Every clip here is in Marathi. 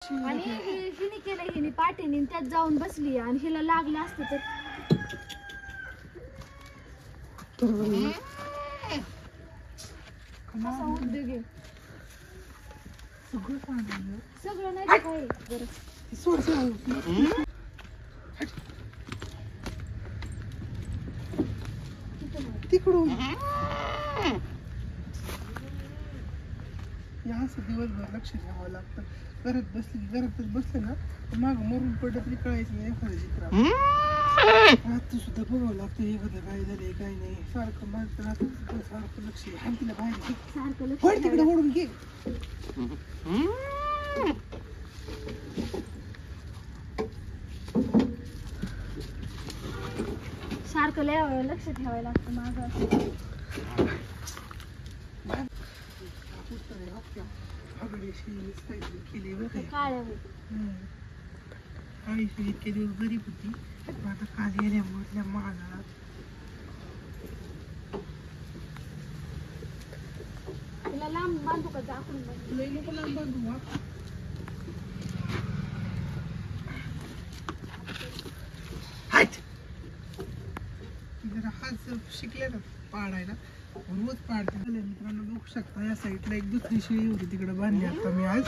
आणि हिने केलं, हिने पाठीने त्यात जाऊन बसली आणि हिला लागलं असतं तर कसा उद्योग आहे. सगळं नाही तर काय बरं तिकडून असं दिवसभर लक्ष ठेवावं लागतं. घरातच बसले ना माग मरून पडलं तरी कळायचं नाही एखाद्या चित्र रात्र सुद्धा बघावं लागतं एखादं काय झालंय काय नाही. सारखं माझं रात्र सारखं लक्ष आहे तिला बाहेर सारखं पड तिकडे ओढून घे. सारखं लय लक्ष ठेवायला लागतं माझं. काळ्या आयुष्य इतके दिवस गरीब होती आता काल गेल्यामुळे महागात तिला लांब बांधू का दाखवून लई नको लांब बांधू. जरा हात शिकले ना पाडायला रोज पाडते. मित्रांनो बघू शकता या साईडला एक दुसरी शेळी होती तिकडे बांधली आता मी आज.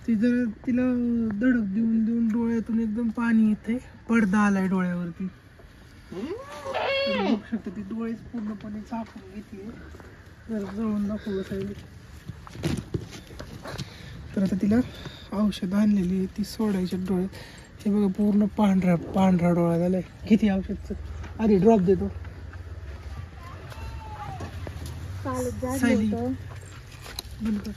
ती जरा तिला धडक देऊन देऊन डोळ्यातून एकदम पाणी येते. पडदा आलाय डोळ्यावरती. बघू शकता ती डोळेच पूर्णपणे झाकून घेते. जरा जवळून दाखवू साईड. तर आता तिला औषध आणलेली आहे ती सोडायच्या डोळ्यात. हे बघा पूर्ण पांढरा पांढरा डोळा झालाय. किती औषधचं आधी ड्रॉप देतो. सायली बंद कर.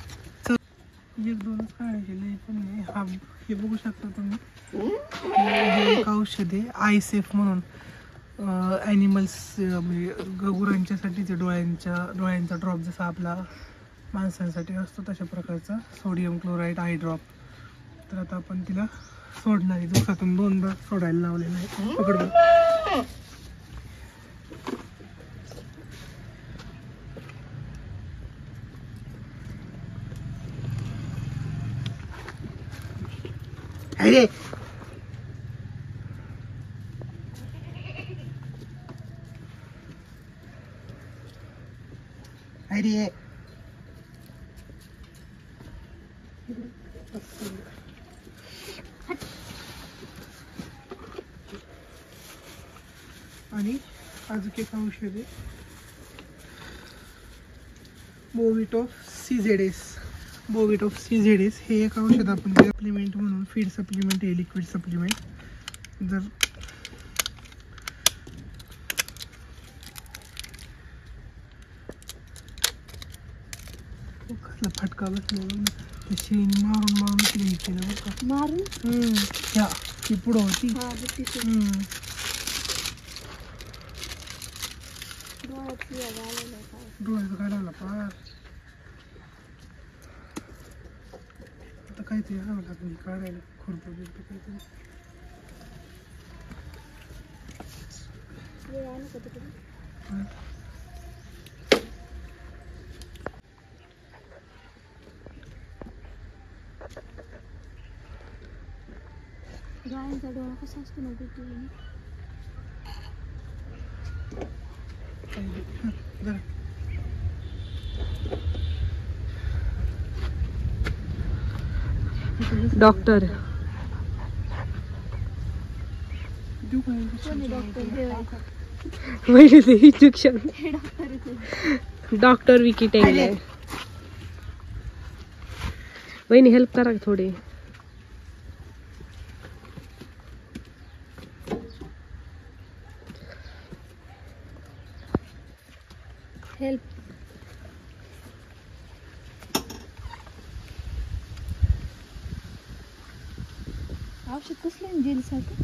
एक दोनच काढायचे लई पण नाही. हा हे बघू शकता तुम्ही हे एक औषध आहे आयसेफ म्हणून. ॲनिमल्स म्हणजे गुरांच्यासाठीचे डोळ्यांचा ड्रॉप जसा आपला माणसांसाठी असतो तशा प्रकारचा सोडियम क्लोराईड आय ड्रॉप. तर आता आपण तिला सोडणारी दिवसातून 2दा सोडायला लावलेलं आहे. पकडून अरे अरे आणि अजून एक औषध आहे बोविटॉफ CZS. हे एक औषध आपण सप्लिमेंट म्हणून फीड सप्लिमेंट आहे लिक्विड सप्लिमेंट. जर कसला फटका बसला त्या शेळीने मारून मारून तिला हे केलं बरं का. मारून ह्या ती पुढं होती. डोळ्यात घालावला पार. आता काहीतरी आणावं लागेल काढायला खुरपं बिरपं काहीतरी. गायांचा डोळा कसा असतो ना बिलकुल. Doctor injection doctor Vicky Tengale. वहिनी हेल्प करा थोडी. हेल्प औषध कसलं जेलसाठी.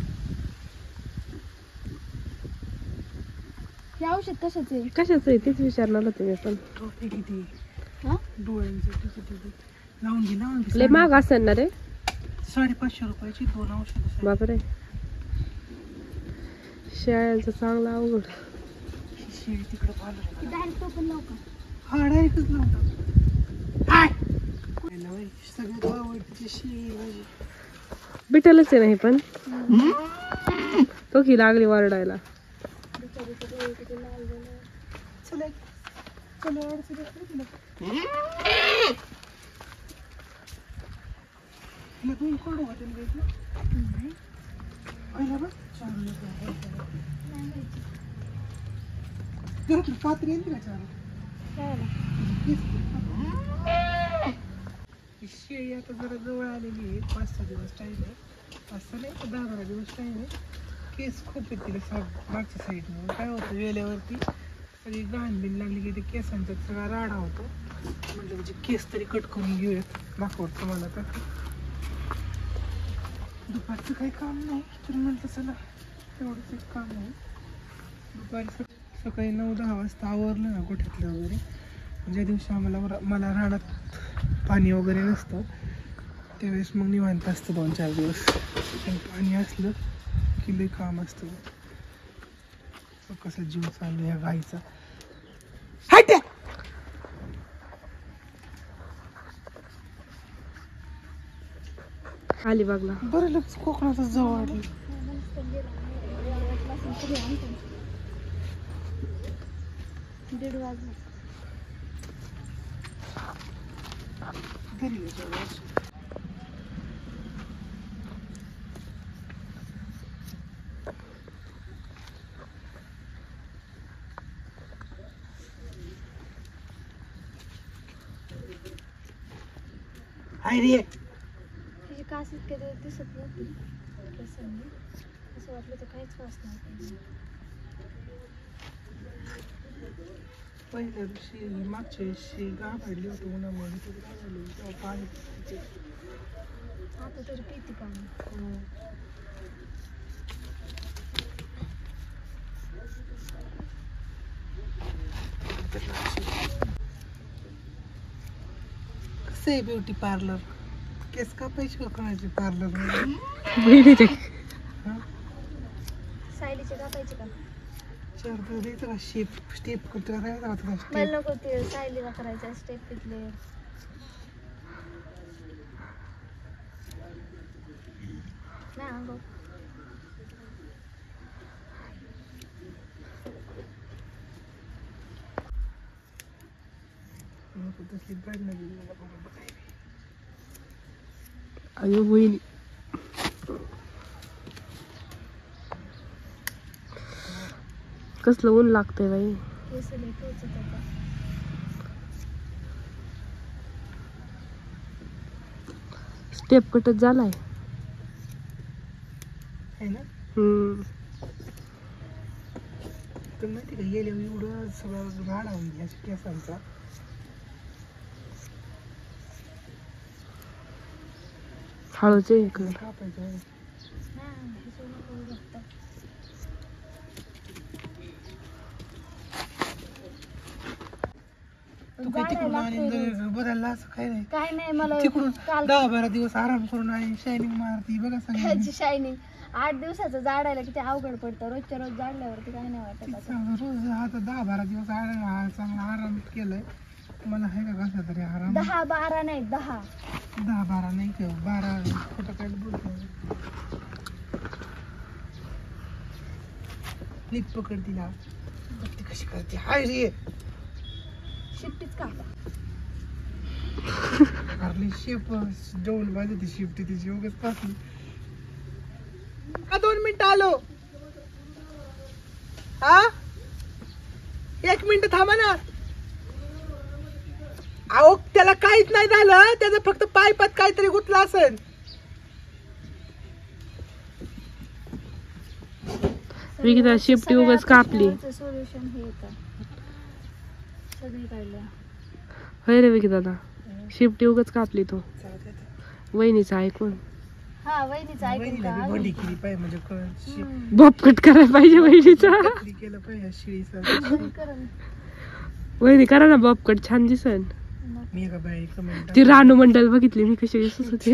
हे औषध कशाचं आहे. कशाचं आहे तेच विचारणार होते मी पण. किती हा डोळ्यांसाठी लावून घे लय महाग असेल ना रे. 550 रुपयाची 2 औषध. बापरे शेळ्यांचं चांगलं अवघड. शेळी तिकडे पाहिलं डायरेक्ट ओपन लावू का. हा डायरेक्टच लावतात. सगळ्यात आवडते शेळी माझी. बिटलच आहे ना हे पण. तो की लागली वरडायला. चला चला अडचण येते तुला. हिला दोन कोरडं होते ना इथलं? पहिला बघ चार घरातलं पात्र येते का चार? ही शेळी आता जरा जवळ आलेली आहे. 5-6 दिवस टाईम आहे. 5-6 नाही 10-12 दिवस टाईम आहे. केस खूप आहेत तिला मागच्या साईडनं. काय होतं वेल्यावरती सगळी घाण बिन लागली की ते केसांचा सगळा राडा होतो. म्हटलं म्हणजे केस तरी कट करून घेऊयात. दाखवतो मला तर दुपारचं काही काम नाही तर म्हटलं चला तेवढंच एक काम आहे. दुपारी सकाळी 9-10 वाजता आवरलं ना गोठ्यातलं वगैरे. ज्या दिवशी मला रानात पाणी वगैरे नसतं त्यावेळेस मग निवांत असतं 2-4 दिवस. पण पाणी असलं की लई काम असतं. कसा जीव चालू ह्या गाईचा. आली बघला. बरं लगेच कोकणातच जाऊ वाटलं. दीड वाजले. घरी जाऊ. हाय रे तिची कास इतके दिवस दिसत नव्हती केसांनी. असं वाटलं तर काहीच वास नव्हता. पहिल्या दिवशी मागच्या दिवशी गाभाडली होती उन्हामुळे. तेव्हा पाणी पिते. आता तरी पिती पाणी. कसं आहे ब्युटी पार्लर? केस कापायची का कोणाची पार्लर बहिणीचे सायलीचे कापायचे का? 4 दिवस द्यायचं का स्टेप करतो करायचा होता का मला स्टेप? नको ते सायलीला करायचं स्टेप तिथले. नाही अंगावर. नको तसली ब्रँड नाही मला बघा. अयो बहिणी. कसलं ऊन लागतंय बाई. केस लई टोचत आता. स्टेप कटच झालाय. आहे ना? तर माहिती का गेल्या एवढं सगळं राडा होऊन गेला केसांचा. हळूच आहे इकडे. कापायचं नाही हे नको बघता. तू काही तिकडून आणि बदलला असं काही नाही. काय नाही मला तिकडून काल 10-12 दिवस आराम करून आणि शायनिंग मारती बघा सगळ्यांनी. ह्याची शायनिंग 8 दिवसाचं जाडायला किती अवघड पडतं. रोजच्या रोज जाडल्यावरती काय नाही वाटत आता. रोज आता 10-12 दिवस चांगला आराम केलाय. मला आहे का कसा तरी आराम? 10-12 नाही 10. 10-12 नाही का 12 खोटं काय बोलतो. नीट पकड तिला. बघ ती कशी करते. हाय रे शिफ्टीच का? अरे शेप जेवण पाहिजे ती शिफ्ट तिची उगाच पासली. 2 मिनिटं आलो. हा 1 मिनिट थांबा ना. अहो त्याला काहीच नाही झालं. त्याचं फक्त पायपात काहीतरी गुतला असेल. विकिता शिफ्टी उगाच कापली. सोल्युशन हे येतं सगळी काढलं. होय रे विकी दादा. शिफ्टी उगाच कापली तो वहिनीचं ऐकून. हा वहिनीचं ऐकून का? बंडी केली पाहिजे म्हणजे बॉब कट करायला पाहिजे वहिनीचा. केलं पाहिजे शिळीचा. करण. वहिनी करा ना बॉब कट छान दिसन. मी एका बाई कमेंट ती रानू मंडल बघितली मी कशी दिसत होती.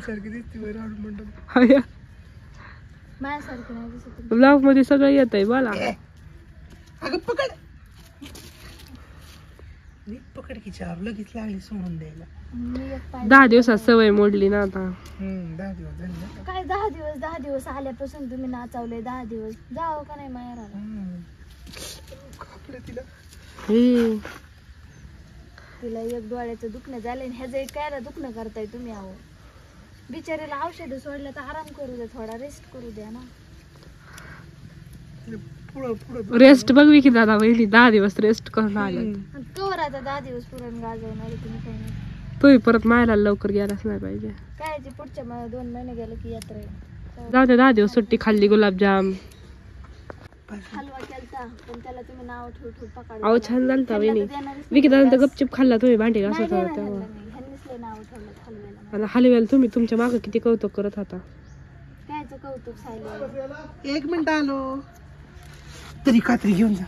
सारखी दिसते बरं रानू मंडल. होय. माझ्यासारखी नाही दिसत. ब्लॉग मध्ये सगळं येत आहे बोला. अगं पकड. नीट पकड की चार लगेच लागली सोडून द्यायला. मी एक पाय 10 दिवसात सवय मोडली ना आता. 10 दिवस झाले ना. काय 10 दिवस आल्यापासून तुम्ही नाचावले 10 दिवस जाओ का नाही माहेराला. कापलं तिला. हे तिला एक डोळ्याचं दुखणं झालं आणि ह्याचं एक कायला दुखणं करताय तुम्ही. आहो बिचारीला औषधं सोडलं तर आराम करू द्या, थोडा रेस्ट करू द्या ना. पुढं पुढं रेस्ट बघवी की दादा वहिनी 10 दिवस रेस्ट करून आले. आणि तोवर आता 10 दिवस पुरण गाजवणार तुम्ही काही नाही. तुम्ही परत मायला लवकर गेलाच नाही पाहिजे. काय ते पुढच्या 2 महिने गेलं की यात्रा आहे. जाऊ दे 10 दिवस सुट्टी खाल्ली गुलाबजाम. हलवा केलता पण त्याला तुम्ही नाव ठेव ठेव पकडलं. अहो छान झालता वहिनी. विकी दादा तर गपचिप खाल्ला तुम्ही भांडी घासत होता तेव्हा. ह्यांनीच लय नाव ठेवलं हलव्याला. आणि हलव्याला तुम्ही तुमच्या मागं किती कौतुक करत होता. कायचं कौतुक सायले. 1 मिनिट आलो. तरी कात्री घेऊन जा.